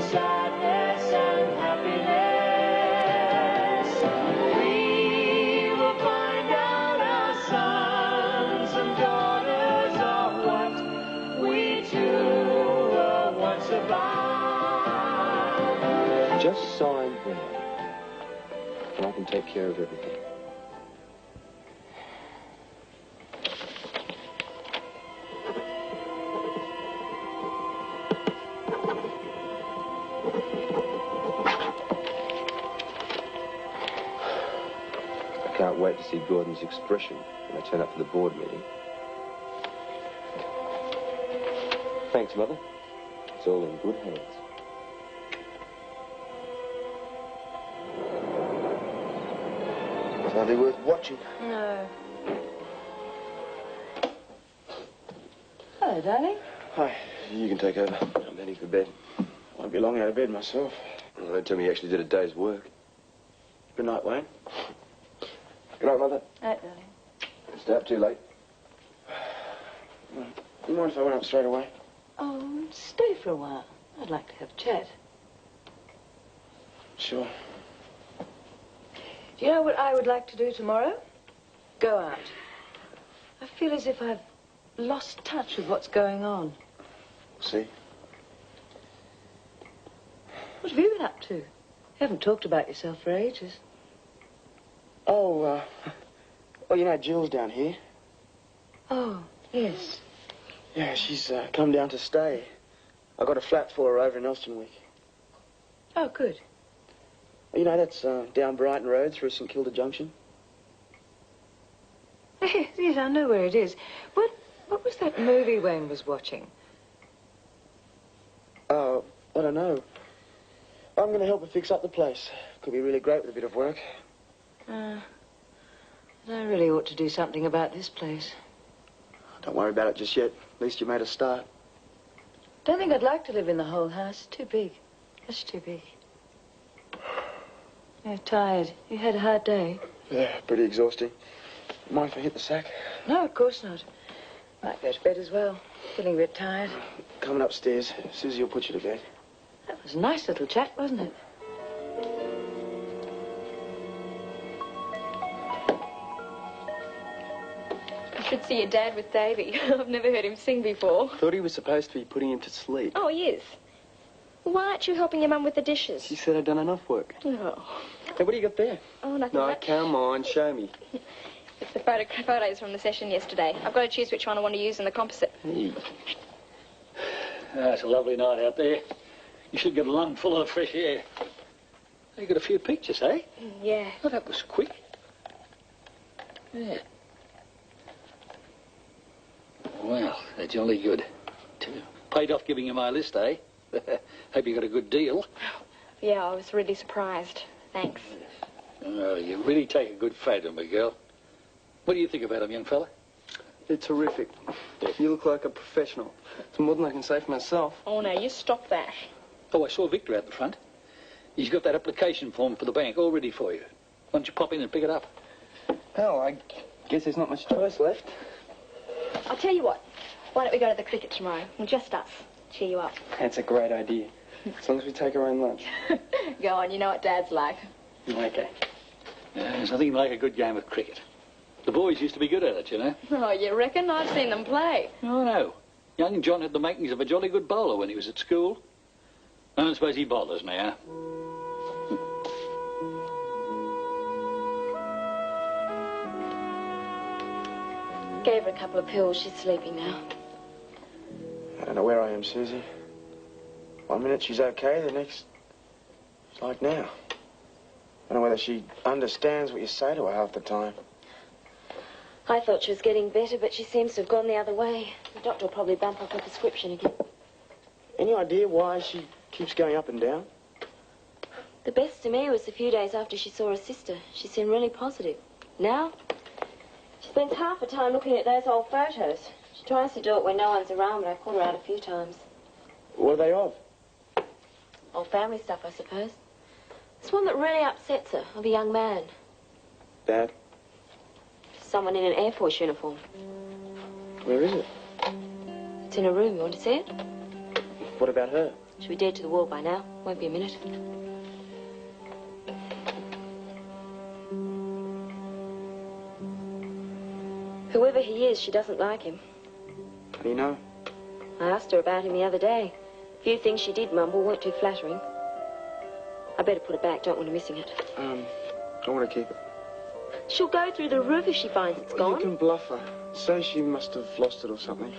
sadness and happiness. We will find out our sons and daughters are what we too were once about. Just sign there, and I can take care of everything. I can't wait to see Gordon's expression when I turn up for the board meeting. Thanks, Mother. It's all in good hands. It's hardly worth watching. No. Hello, darling. Hi. You can take over. I'm heading for bed. Won't be long out of bed myself. Well, don't tell me you actually did a day's work. Good night, Wayne. Good night, Mother. Night, darling. Stay up too late. Do you mind if I went up straight away? Oh, stay for a while. I'd like to have a chat. Sure. Do you know what I would like to do tomorrow? Go out. I feel as if I've lost touch with what's going on. See? What have you been up to? You haven't talked about yourself for ages. Oh, you know Jill's down here. Oh, yes. Yeah, she's come down to stay. I got a flat for her over in Elstonwick. Oh, good. You know, that's down Brighton Road through St Kilda Junction. Yes, I know where it is. What was that movie Wayne was watching? Oh, I don't know. I'm going to help her fix up the place. Could be really great with a bit of work. I really ought to do something about this place. Don't worry about it just yet. At least you made a start. Don't think I'd like to live in the whole house. It's too big. It's too big. You're tired. You had a hard day. Yeah, pretty exhausting. Mind if I hit the sack? No, of course not. Might go to bed as well. Feeling a bit tired. Coming upstairs. Susie will put you to bed. That was a nice little chat, wasn't it? You should see your dad with Davy. I've never heard him sing before. Thought he was supposed to be putting him to sleep. Oh, he is. Why aren't you helping your mum with the dishes? She said I'd done enough work. Oh. Hey, what do you got there? Oh, nothing No, much. come on, show me. It's the photos from the session yesterday. I've got to choose which one I want to use in the composite. Hey. It's a lovely night out there. You should get a lung full of fresh air. You got a few pictures, eh? Yeah. Oh, that was quick. Yeah. Well, they're jolly good. Paid off giving you my list, eh? Hope you got a good deal. Yeah, I was really surprised. Thanks. Oh, you really take a good photo, my girl. What do you think about him, young fella? They're terrific. You look like a professional. It's more than I can say for myself. Oh, no, you stop that. Oh, I saw Victor out the front. He's got that application form for the bank all ready for you. Why don't you pop in and pick it up? Hell, I guess there's not much choice left. I'll tell you what. Why don't we go to the cricket tomorrow? And just us. Cheer you up. That's a great idea. As long as we take our own lunch. Go on, you know what Dad's like. Okay. There's nothing like a good game of cricket. The boys used to be good at it, you know. Oh, you reckon? I've seen them play. Oh, no. Young John had the makings of a jolly good bowler when he was at school. I don't suppose he bowlers now. Gave her a couple of pills. She's sleeping now. I don't know where I am, Susie. 1 minute she's okay, the next... It's like now. I don't know whether she understands what you say to her half the time. I thought she was getting better, but she seems to have gone the other way. The doctor will probably bump up her prescription again. Any idea why she keeps going up and down? The best to me was the few days after she saw her sister. She seemed really positive. Now, she spends half the time looking at those old photos. She tries to do it when no one's around, but I've caught her out a few times. What are they of? Old family stuff, I suppose. There's one that really upsets her, of a young man. Dad? Someone in an Air Force uniform. Where is it? It's in a room. You want to see it? What about her? She'll be dead to the wall by now. Won't be a minute. Whoever he is, she doesn't like him. How do you know? I asked her about him the other day. A few things she did mumble weren't too flattering. I better put it back. Don't want her missing it. I want to keep it. She'll go through the roof if she finds it's Well, gone. you can bluff her. Say she must have lost it or something.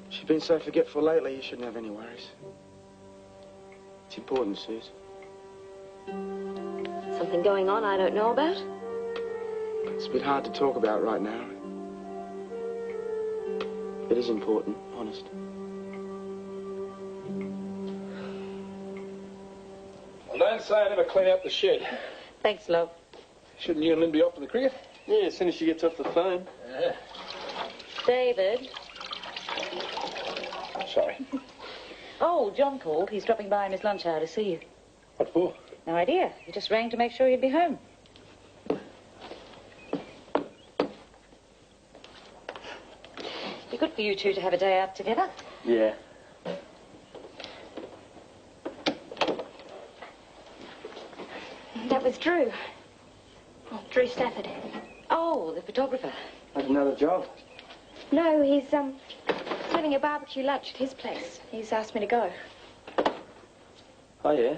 She's been so forgetful lately, you shouldn't have any worries. It's important, Suze. Something going on I don't know about? It's a bit hard to talk about right now. It is important, honest. Well, don't say I never clean up the shed. Thanks, love. Shouldn't you and Lynn be off to the cricket? Yeah, as soon as she gets off the phone. David. Sorry. Oh, John called. He's dropping by in his lunch hour to see you. What for? No idea. He just rang to make sure you'd be home. Be good for you two to have a day out together. Yeah. That was Drew. Oh, Drew Stafford. Oh, the photographer. Like another job. No, he's having a barbecue lunch at his place. He's asked me to go. Oh, yeah?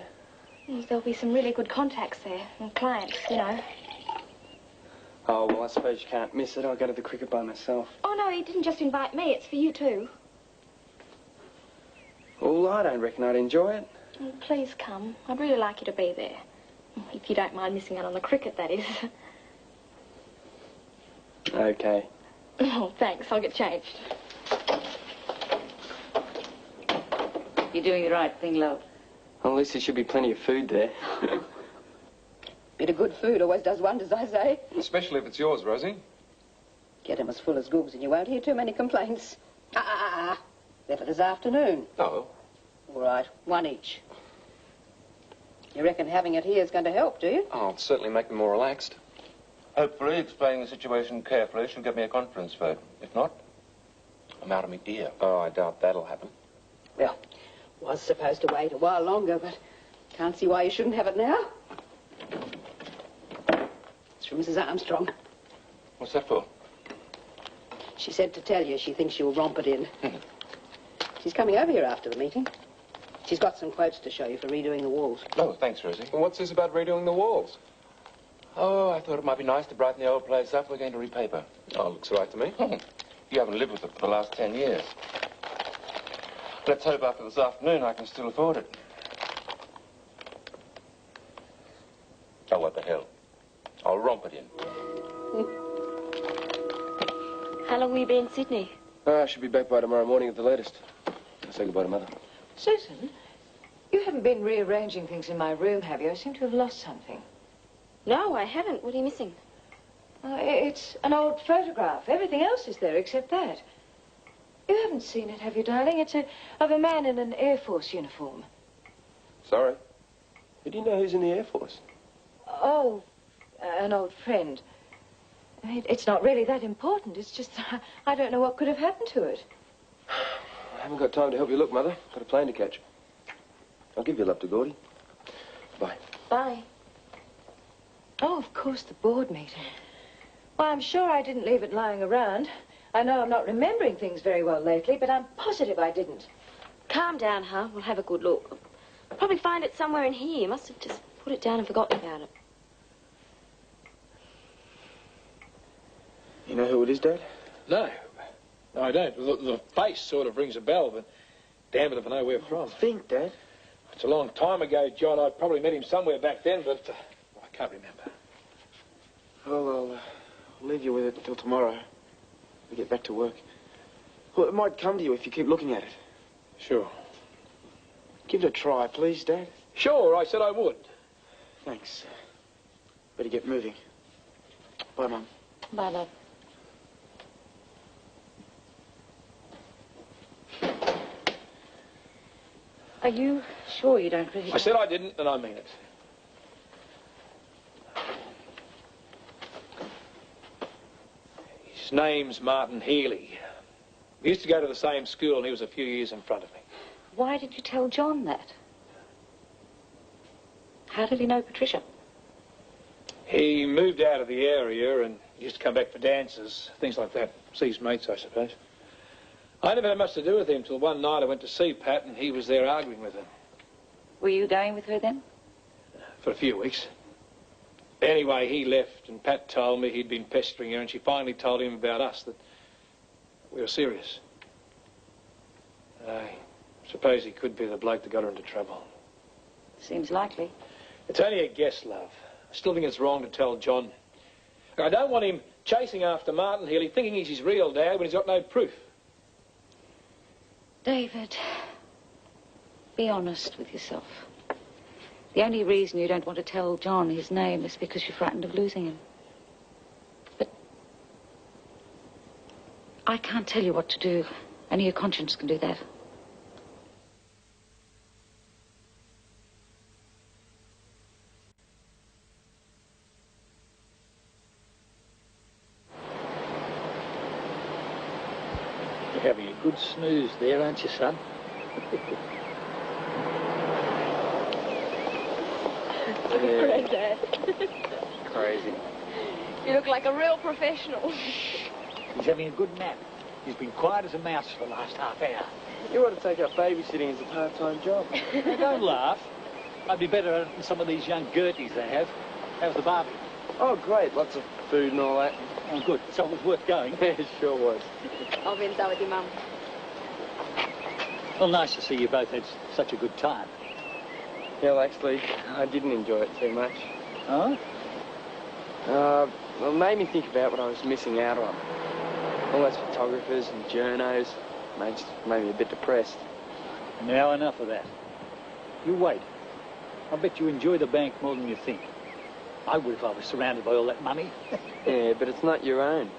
There'll be some really good contacts there, and clients, you know. Oh, well, I suppose you can't miss it. I'll go to the cricket by myself. Oh, no, he didn't just invite me. It's for you, too. Well, I don't reckon I'd enjoy it. Oh, please come. I'd really like you to be there. If you don't mind missing out on the cricket, that is. Okay. Oh, thanks. I'll get changed. You're doing the right thing, love. Well, at least there should be plenty of food there. Bit of good food always does wonders, I say. Especially if it's yours, Rosie. Get 'em as full as googs and you won't hear too many complaints. They're for this afternoon. Oh. All right, one each. You reckon having it here is going to help, do you? Oh, it'll certainly make them more relaxed. Hopefully, explaining the situation carefully she'll get me a conference vote. If not, I'm out of my ear. Oh, I doubt that'll happen. Well, was supposed to wait a while longer, but can't see why you shouldn't have it now. It's from Mrs. Armstrong. What's that for? She said to tell you she thinks you'll romp it in. She's coming over here after the meeting. She's got some quotes to show you for redoing the walls. Oh, thanks, Rosie. Well, what's this about redoing the walls? Oh, I thought it might be nice to brighten the old place up. We're going to repaper. Oh, looks all right to me. You haven't lived with it for the last 10 years. Let's hope after this afternoon I can still afford it. Oh, what the hell. I'll romp it in. How long will you be in Sydney? I should be back by tomorrow morning at the latest. I'll say goodbye to Mother. Susan, you haven't been rearranging things in my room, have you? I seem to have lost something. No, I haven't. What are you missing? It's an old photograph. Everything else is there except that. You haven't seen it, have you, darling? It's of a man in an Air Force uniform. Sorry. Who do you know who's in the Air Force? Oh, an old friend. It's not really that important. It's just I don't know what could have happened to it. I haven't got time to help you look, Mother. Got a plane to catch. I'll give your love to Gordy. Bye. Bye. Oh, of course, the board meeting. Well, I'm sure I didn't leave it lying around. I know I'm not remembering things very well lately, but I'm positive I didn't. Calm down, huh? We'll have a good look. I'll probably find it somewhere in here. You must have just put it down and forgotten about it. You know who it is, Dad? No. No, I don't. The face sort of rings a bell, but damn it if I know where from. Think, Dad. It's a long time ago, John. I'd probably met him somewhere back then, but I can't remember. Well, I'll leave you with it until tomorrow. We get back to work. Well, it might come to you if you keep looking at it. Sure. Give it a try, please, Dad. Sure, I said I would. Thanks. Better get moving. Bye, Mum. Bye, love. Are you sure you don't really... I said I didn't, and I mean it. His name's Martin Healy. We used to go to the same school, and he was a few years in front of me. why did you tell John that? How did he know Patricia? He moved out of the area and used to come back for dances, things like that. See his mates, I suppose. I never had much to do with him till one night I went to see Pat and he was there arguing with her. Were you going with her then? For a few weeks. Anyway, he left and Pat told me he'd been pestering her and she finally told him about us, that we were serious. I suppose he could be the bloke that got her into trouble. Seems likely. It's only a guess, love. I still think it's wrong to tell John. I don't want him chasing after Martin Healy, thinking he's his real dad when he's got no proof. David, be honest with yourself. The only reason you don't want to tell John his name is because you're frightened of losing him. But I can't tell you what to do. Only your conscience can do that. You're having a good snooze there, aren't you, son? Great, Dad. Crazy. You look like a real professional. He's having a good nap. He's been quiet as a mouse for the last half hour. You ought to take up babysitting as a part-time job. Now, don't laugh. I'd be better than some of these young Gerties they have. How's the barbie? Oh, great. Lots of food and all that. Oh, good. So it was worth going. Yeah, it sure was. I'll be in touch with your mum. Well, nice to see you both had such a good time. Well, actually, I didn't enjoy it too much. Oh? Well, it made me think about what I was missing out on. All those photographers and journos. Made me a bit depressed. Now enough of that. You wait. I bet you enjoy the bank more than you think. I would if I was surrounded by all that money. Yeah, but it's not your own.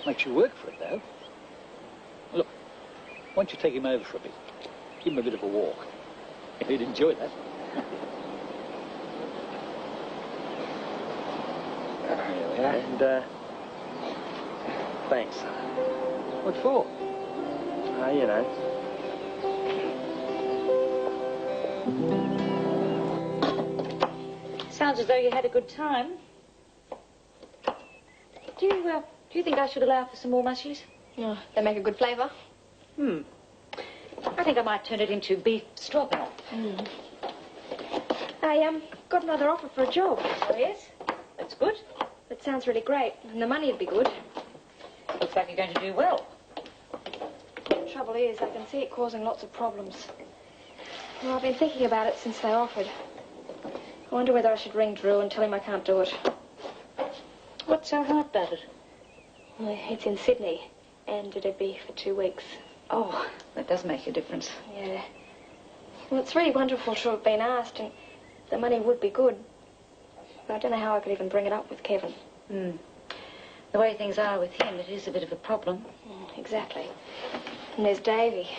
Makes you work for it, though. Look, why don't you take him over for a bit? Give him a bit of a walk. He'd enjoy that. Here we are. And, thanks. What for? You know. Sounds as though you had a good time. Do you think I should allow for some more mushies? Oh, they make a good flavour. I think I might turn it into beef stroganoff. I got another offer for a job. Oh, yes? That's good. It sounds really great, and the money would be good. Looks like you're going to do well. The trouble is, I can see it causing lots of problems. Well, I've been thinking about it since they offered. I wonder whether I should ring Drew and tell him I can't do it. What's so hard about it? Well, it's in Sydney, and it'd be for 2 weeks. Oh, that does make a difference. Yeah. Well, it's really wonderful to have been asked, and the money would be good. But I don't know how I could even bring it up with Kevin. The way things are with him, it is a bit of a problem. Exactly. And there's Davy.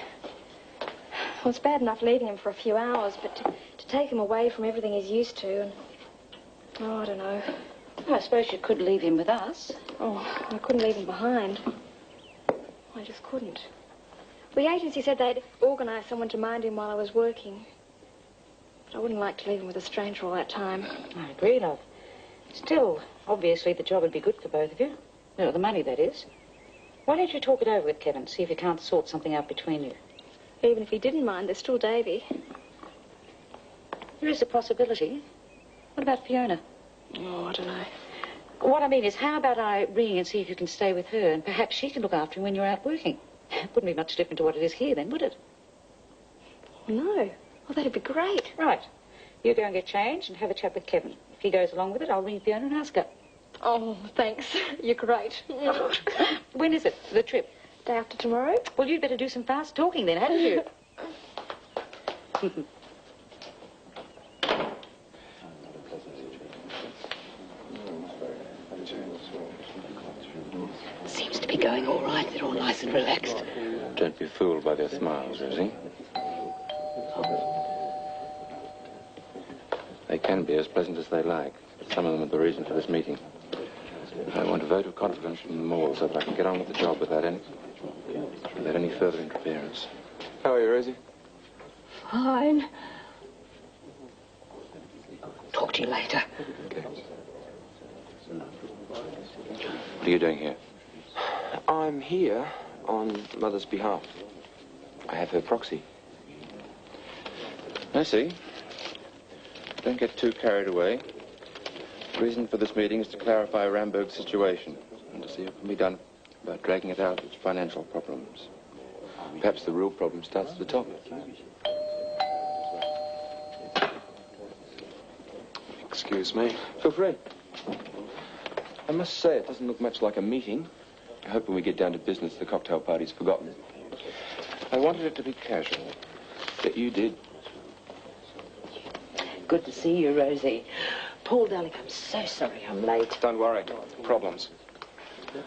Well, it's bad enough leaving him for a few hours, but to take him away from everything he's used to, and... Oh, I don't know. I suppose you could leave him with us. Oh, I couldn't leave him behind. I just couldn't. The agency said they'd organise someone to mind him while I was working. But I wouldn't like to leave him with a stranger all that time. I agree, love. Still, obviously the job would be good for both of you. No, the money, that is. Why don't you talk it over with Kevin, see if you can't sort something out between you? Even if he didn't mind, there's still Davy. There is a possibility. What about Fiona? Oh, I don't know. What I mean is, how about I ring and see if you can stay with her, and perhaps she can look after him when you're out working? It wouldn't be much different to what it is here, then, would it? No. Oh, that'd be great. Right. You go and get changed and have a chat with Kevin. If he goes along with it, I'll ring Fiona and ask her. Oh, thanks. You're great. When is it, the trip? Day after tomorrow. Well, you'd better do some fast talking then, hadn't you? Seems to be going all right. They're all nice and relaxed. Don't be fooled by their smiles, Rosie. They can be as pleasant as they like, but some of them are the reason for this meeting. I want a vote of confidence from them all so that I can get on with the job without any further interference. How are you, Rosie? fine. Talk to you later. Okay. What are you doing here? I'm here on Mother's behalf. I have her proxy. I see. Don't get too carried away. The reason for this meeting is to clarify Ramberg's situation and to see what can be done about dragging it out of its financial problems. Perhaps the real problem starts at the top. Excuse me. Feel free. I must say, it doesn't look much like a meeting. I hope when we get down to business, the cocktail party's forgotten. I wanted it to be casual. But you did. Good to see you, Rosie. Paul, darling, I'm so sorry I'm late. Don't worry. Problems.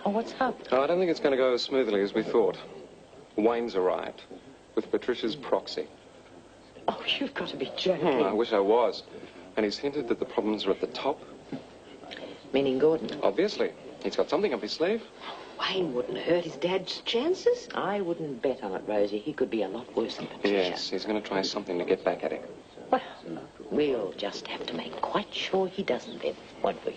Oh, what's up? Oh, I don't think it's going to go as smoothly as we thought. Wayne's arrived with Patricia's proxy. Oh, you've got to be joking. I wish I was. And he's hinted that the problems are at the top. Meaning Gordon? Obviously. He's got something up his sleeve. Wayne wouldn't hurt his dad's chances. I wouldn't bet on it, Rosie. He could be a lot worse than Patricia. Yes, he's going to try something to get back at him. Well, we'll just have to make quite sure he doesn't then, won't we?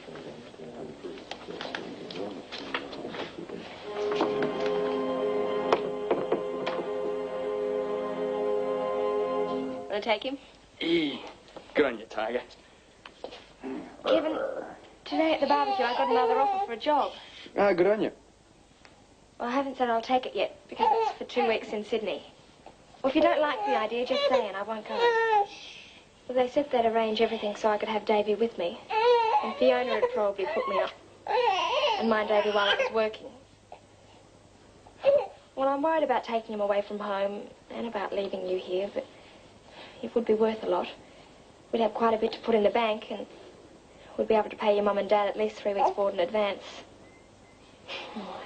Want to take him? Good on you, Tiger. Kevin, today at the barbecue I got another offer for a job. Oh, good on you. Well, I haven't said I'll take it yet because it's for 2 weeks in Sydney. Well, if you don't like the idea, just say and I won't go. Well, they said they'd arrange everything so I could have Davy with me. And Fiona would probably put me up and mind Davy while I was working. Well, I'm worried about taking him away from home and about leaving you here, but it would be worth a lot. We'd have quite a bit to put in the bank and we'd be able to pay your mum and dad at least 3 weeks' board in advance. Oh,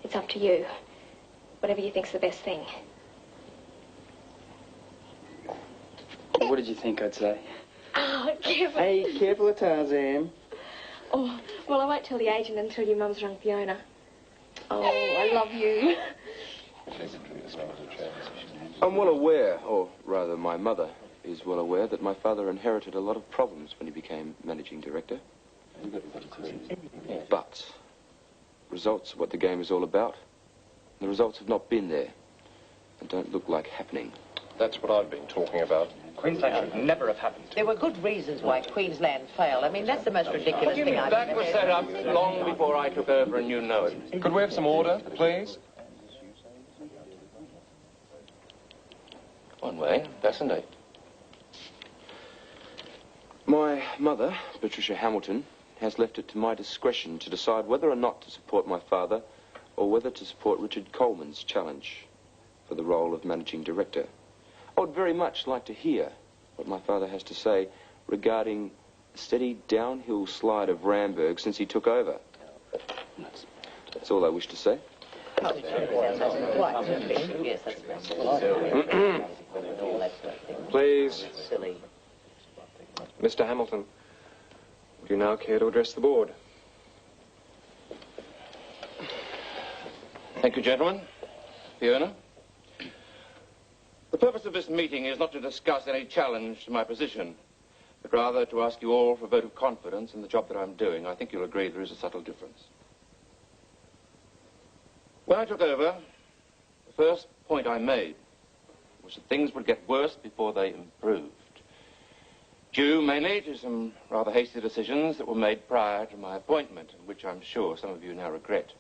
it's up to you. Whatever you think's the best thing. What did you think I'd say? Oh, Kevin. Hey, careful of Tarzan. Oh, well, I won't tell the agent until your mum's rung Fiona. Oh, I love you. I'm well aware, or rather my mother is well aware, that my father inherited a lot of problems when he became managing director. But results are what the game is all about. The results have not been there and don't look like happening. That's what I've been talking about. Queensland should never have happened. There were good reasons why Queensland failed. I mean, that's the most ridiculous thing I've That was set up long before I took over, and you know it. Could we have some order, please? One way, fascinate. My mother, Patricia Hamilton, has left it to my discretion to decide whether or not to support my father or whether to support Richard Coleman's challenge for the role of managing director. I would very much like to hear what my father has to say regarding the steady downhill slide of Ramberg since he took over. That's all I wish to say. Please. Mr. Hamilton, would you now care to address the board? Thank you, gentlemen. Fiona? The purpose of this meeting is not to discuss any challenge to my position, but rather to ask you all for a vote of confidence in the job that I'm doing. I think you'll agree there is a subtle difference. When I took over, the first point I made was that things would get worse before they improved, due mainly to some rather hasty decisions that were made prior to my appointment, and which I'm sure some of you now regret.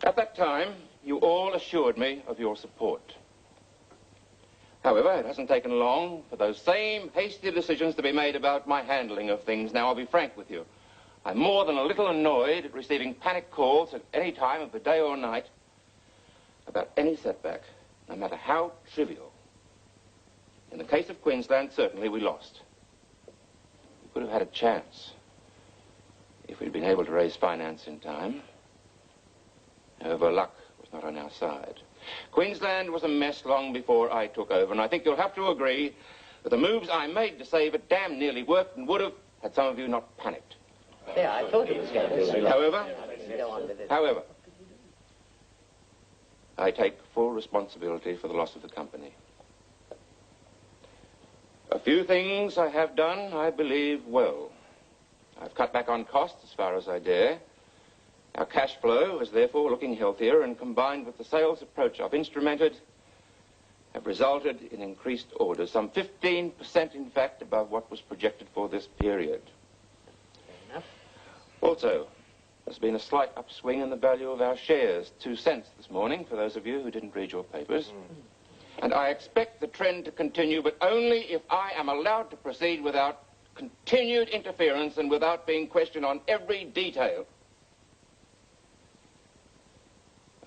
At that time, you all assured me of your support. However, it hasn't taken long for those same hasty decisions to be made about my handling of things. Now, I'll be frank with you. I'm more than a little annoyed at receiving panic calls at any time of the day or night about any setback, no matter how trivial. In the case of Queensland, certainly we lost. We could have had a chance if we'd been able to raise finance in time. However, luck was not on our side. Queensland was a mess long before I took over, and I think you'll have to agree that the moves I made to save it damn nearly worked and would have had some of you not panicked. Yeah, I thought it was going to be. However, I take full responsibility for the loss of the company. few things I have done, I believe, well. I've cut back on costs as far as I dare. Our cash flow is therefore looking healthier, and combined with the sales approach I've instrumented, have resulted in increased orders, some 15% in fact above what was projected for this period. Fair enough. Also, there's been a slight upswing in the value of our shares, 2 cents this morning, for those of you who didn't read your papers. And I expect the trend to continue, but only if I am allowed to proceed without continued interference and without being questioned on every detail.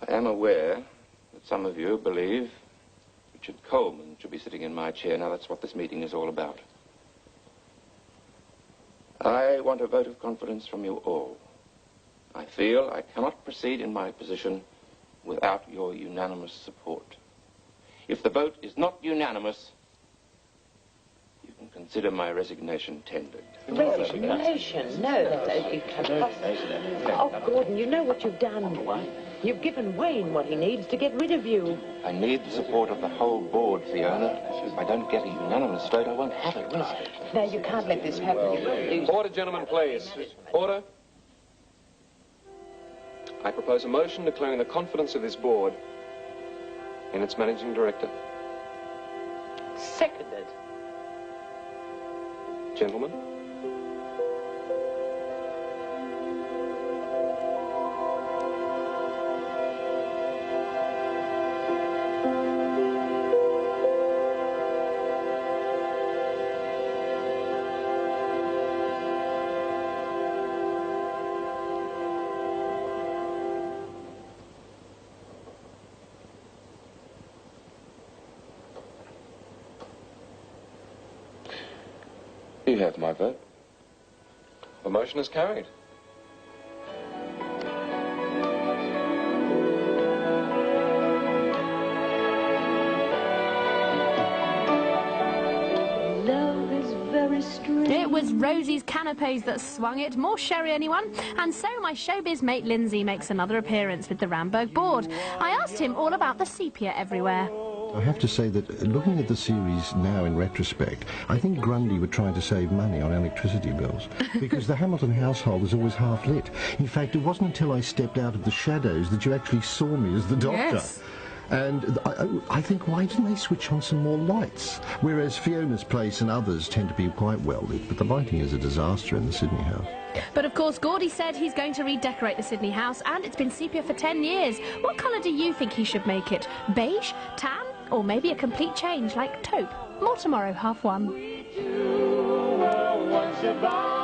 I am aware that some of you believe Richard Coleman should be sitting in my chair. Now, that's what this meeting is all about. I want a vote of confidence from you all. I feel I cannot proceed in my position without your unanimous support. If the vote is not unanimous, you can consider my resignation tendered. Resignation? No. Oh, Gordon, you know what you've done. You've given Wayne what he needs to get rid of you. I need the support of the whole board, Fiona. If I don't get a unanimous vote, I won't have it, will I? No, you can't let this happen. You will lose. Order, gentlemen, please. Order. I propose a motion declaring the confidence of this board in its managing director. Seconded. Gentlemen. You have my vote. The motion is carried. Love is very strange. It was Rosie's Canapes that swung it. More sherry, anyone? And so my showbiz mate Lindsay makes another appearance with the Ramberg board. I asked him all about the sepia everywhere. I have to say that looking at the series now in retrospect, I think Grundy were trying to save money on electricity bills because the Hamilton household is always half lit. In fact, it wasn't until I stepped out of the shadows that you actually saw me as the doctor. Yes. And I think, why didn't they switch on some more lights? Whereas Fiona's place and others tend to be quite well lit, but the lighting is a disaster in the Sydney house. But of course, Gordy said he's going to redecorate the Sydney house, and it's been sepia for 10 years. What colour do you think he should make it? Beige? Tan? Or maybe a complete change like taupe? More tomorrow, 1:30.